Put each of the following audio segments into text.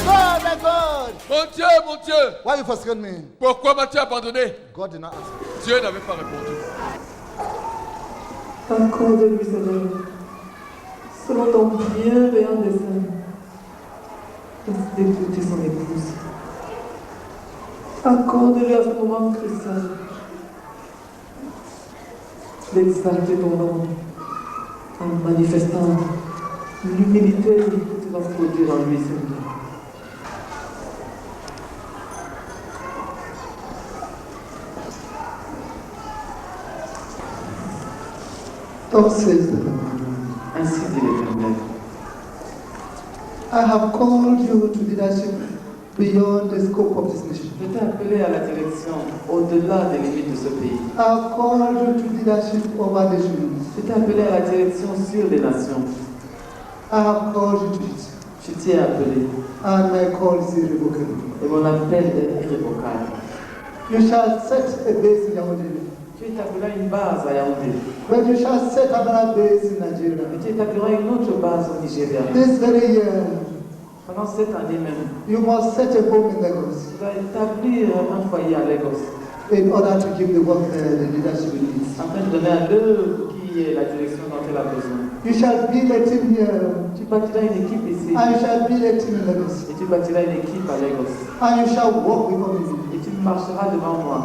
God, my God. Mon Dieu, Why you forsaken me? pourquoi m'as-tu abandonné? God did not answer. Dieu n'avait pas répondu. Accorde-lui, Seigneur, selon ton bienveillant dessein, d'écouter son épouse. Accorde-lui à ce moment crucial d'exalter ton nom en manifestant l'humilité que tu vas produire en lui, Seigneur. Thus says the Lord, Ainsi dit l'Éternel. I have called you to leadership beyond the scope of this nation. Je t'ai appelé à la direction au-delà des limites de ce pays. I have called you to leadership over nations. Je t'ai appelé à la direction sur les nations. I have called you to it. Je t'y ai appelé. And my call is irrevocable. Et mon appel est irrévocable. You shall set a base in Yaoundé. Tu établiras une base à Yaoundé. But you shall set another base in Nigeria. Et tu établiras une autre base au Nigeria. This very year, Pendant cette année même, you must set a home in Lagos tu vas établir un foyer à Lagos in order to give the work the leadership it needs. afin de donner à l'œuvre qui est la direction dont elle a besoin. You shall build a team here, Tu bâtiras une équipe ici and you shall build a team in Lagos, et tu bâtiras une équipe à Lagos. and you shall walk before me. Et tu marcheras devant moi.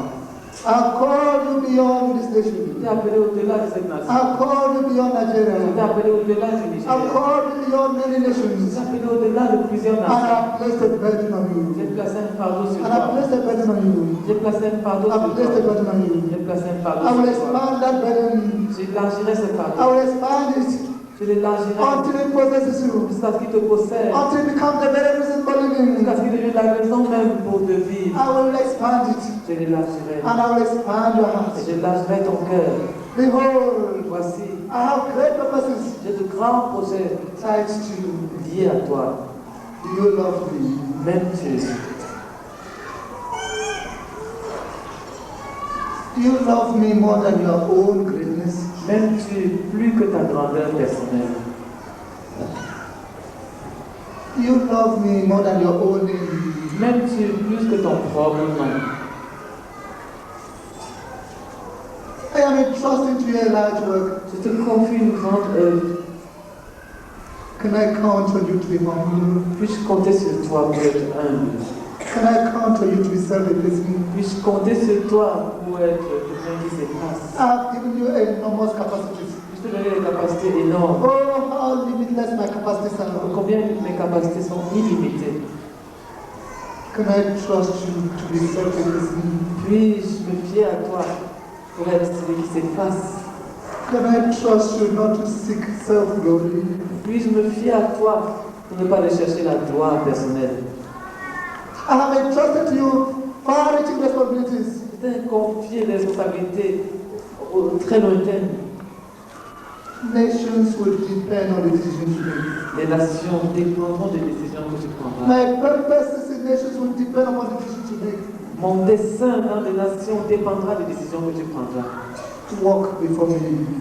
I call you beyond this Je nation. t'ai appelé au-delà de cette nation. I call you beyond Je t'ai Nigeria. appelé au-delà du I Nigeria. call you beyond many Je nations. t'ai appelé au-delà de plusieurs And nations. I placed a burden on J'ai you. placé un fardeau sur And I toi. placed a burden on you. J'ai placé un fardeau I sur placed a toi. burden on you. J'ai placé un fardeau I will sur toi. expand that burden. J'élargirai ce I fardeau. will expand it Je l'élargirai until it possesses you. jusqu'à ce qu'il te possède. Until it becomes the very reason for living. Jusqu'à ce qu'il devienne la raison même pour te vivre. I will expand it. Je l'élargirai. And I will expand your heart. Et j'élargirai ton cœur. Behold, Voici, I have great purposes j'ai de grands projets tied to you. liés à toi. Do you love me? M'aimes-tu? Do you love me more than your own greatness? M'aimes-tu plus que ta grandeur personnelle? Do you love me more than your own name? M'aimes-tu plus que ton propre nom? I am entrusting to you a large work. Je te confie une grande œuvre. Can I count on you to be humble? Puis-je compter sur toi pour être humble? Can I count on you to be self-effacing? Puis-je compter sur toi pour être quelqu'un qui s'efface? I have given you enormous capacities. Je te donne des capacités énormes. Oh, how limitless my capacities are. Combien mes capacités sont illimitées? Can I trust you to be self-effacing? Puis-je me fier à toi pour être celui qui s'efface? Can I trust you not to seek self-glory? Puis-je me fier à toi pour ne pas aller chercher la gloire personnelle? I have entrusted to you far-reaching responsibilities. Je t'ai confié des responsabilités très lointaines. Nations will depend on the decisions you make. Les nations dépendront des décisions que tu prendras. My purposes in nations will depend upon the decisions you make. Mon dessein dans les nations dépendra des décisions que tu prendras. Walk before me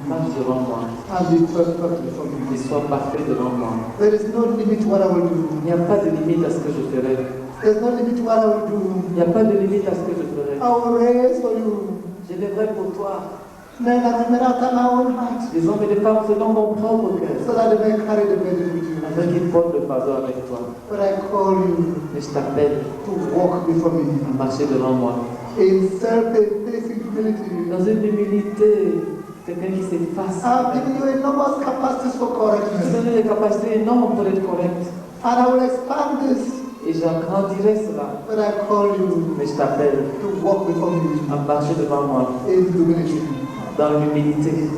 Marche devant moi and be perfect before me. et sois parfait devant moi. There is no limit to what I will do. Il n'y a pas de limite à ce que je ferai. There's no limit to what I will do. Il n'y a pas de limite à ce que je ferai. I will raise for you Je lèverai pour toi men and women after my own heart, des hommes et des femmes selon mon propre cœur, so that they may carry the burden with you. afin qu'ils portent le fardeau avec toi. But I call you Et je t'appelle to walk before me à marcher devant moi. in self-effacing humility. Dans une humilité, quelqu'un qui s'efface. I have given you enormous capacities for Je te correctness. donne des capacités énormes pour être correct. And I will expand this. Et j'agrandirai cela. But I call you Mais je t'appelle to walk before me à marcher devant moi in humility. dans l'humilité.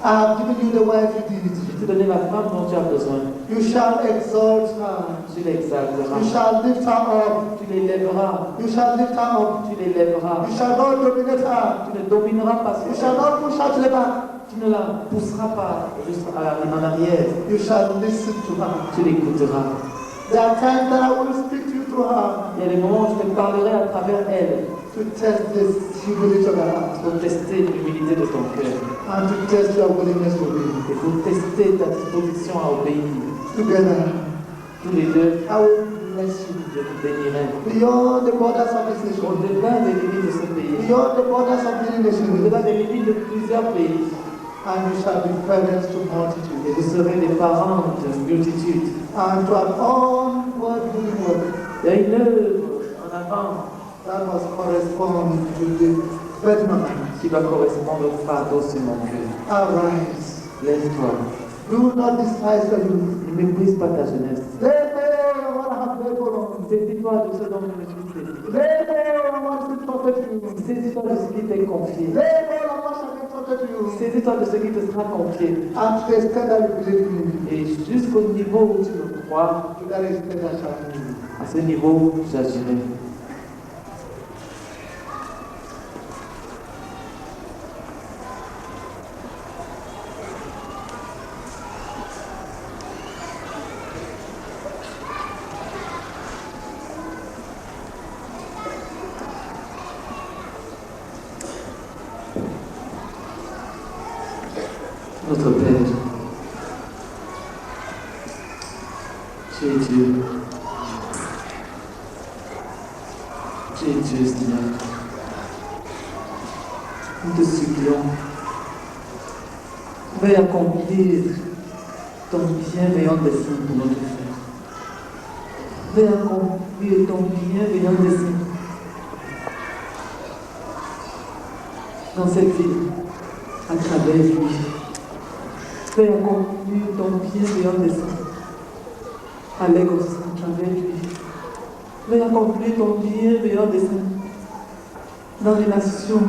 I have given you the wife you need. Je t'ai donné la femme dont tu as besoin. You shall exalt her. Tu l'exalteras. You shall lift her up. Tu l'élèveras. You shall lift her up. Tu l'élèveras. You shall not dominate her. Tu ne domineras pas You sur shall elle. not push her to the back. Tu ne la pousseras pas juste en arrière. You shall listen to her. Tu l'écouteras. There are times that I will speak to you through her Il y a des moments où je te parlerai à travers elle to test this humility of her heart pour tester l'humilité de ton cœur and to test your willingness to obey. et pour tester ta disposition à obéir. Together, Tous les deux, I will bless Chine, je te bénirai. Beyond the borders of this nation. Au-delà des limites de ce pays, Beyond the borders of many nations. au-delà des limites de plusieurs pays, And you shall be parents to et multitudes. vous serez des parents de multitudes. And to an onward doing work. Il y a une œuvre en avant That must correspond to the Bethlehem. qui doit correspondre au fardeau sur mon cœur. Arise. Lève-toi. Do not despise the youth. Ne méprise pas ta jeunesse. They may what have they for Saisis-toi de ce dont je me suis saisi. They may what is trusted to you. Saisis-toi de ce qui t'est confié. They may what shall be trusted to you. Saisis-toi de ce qui te sera confié. And to the extent that you believe in me. Et jusqu'au niveau où tu me crois, To that extent I shall be. à ce niveau, j'agirai. Notre Père, tu es Dieu. Tu es Dieu, Seigneur. Nous te supplions. Veuille accomplir ton bienveillant dessein pour notre frère. Veuille accomplir ton bienveillant dessein dans cette ville, à travers lui. Veuille accomplir ton bienveillant dessein à Lagos, à travers lui. Veuille accomplir ton bienveillant dessein dans les nations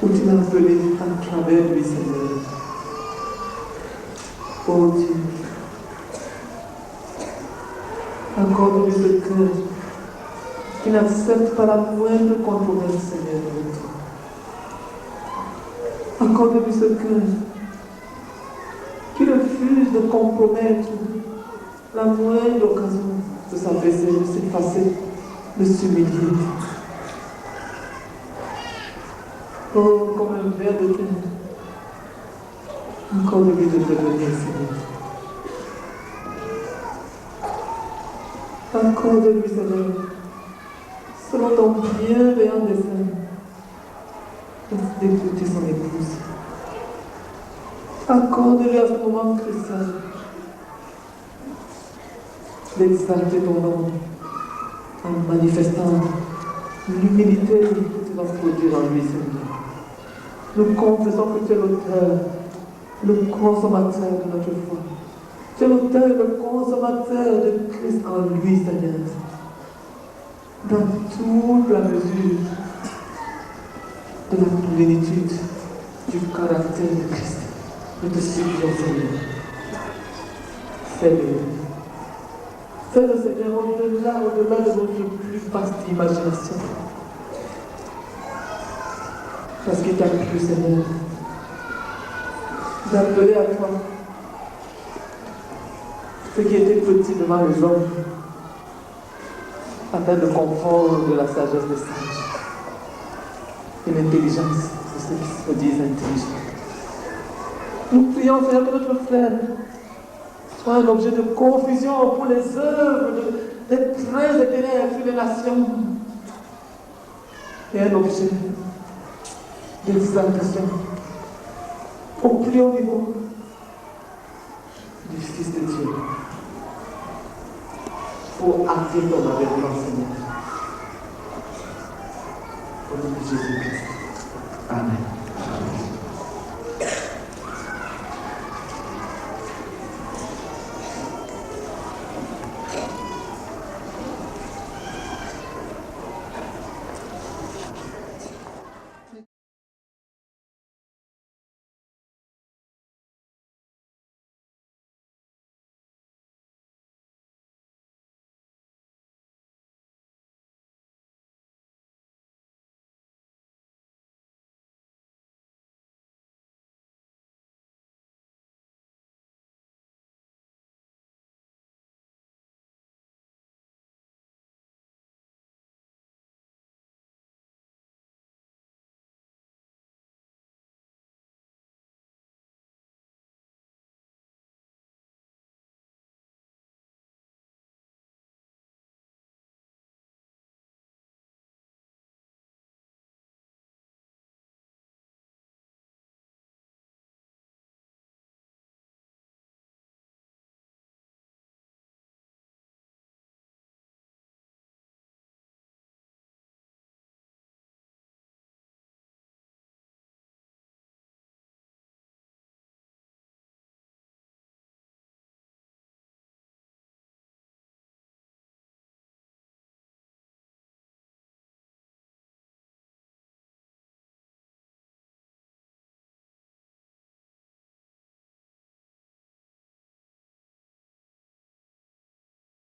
où tu l'as appelé à travers lui, Seigneur. Oh Dieu, accorde-lui ce cœur qui n'accepte pas la moindre controverse, Seigneur, avec toi. Accorde-lui ce cœur qui refuse de compromettre la moindre occasion de s'abaisser, de s'effacer, de s'humilier. Oh, comme un ver de terre, accorde-lui de devenir, Seigneur. Accorde-lui, Seigneur, selon ton bienveillant dessein, d'écouter son épouse. Accorde-lui à ce moment crucial d'exalter ton nom en manifestant l'humilité que tu vas produire en lui, Seigneur. Nous confessons que tu es l'auteur, le consommateur de notre foi. Tu es l'auteur et le consommateur de Christ en lui, Seigneur. Dans toute la mesure de la plénitude du caractère de Christ. Nous te supplions, Seigneur. Fais-le. Fais-le, Seigneur, au-delà de notre plus vaste imagination. Parce qu'il t'a plu, Seigneur, d'appeler à toi ce qui était petit devant les hommes, afin de confondre de la sagesse des sages et l'intelligence de ceux qui se disent intelligents. Nous prions, Seigneur, que notre frère soit un objet de confusion pour les œuvres des princes des ténèbres sur les nations et un objet d'exaltation au plus haut niveau du Fils de Dieu pour acter ton avènement, Seigneur, au nom de Jésus-Christ.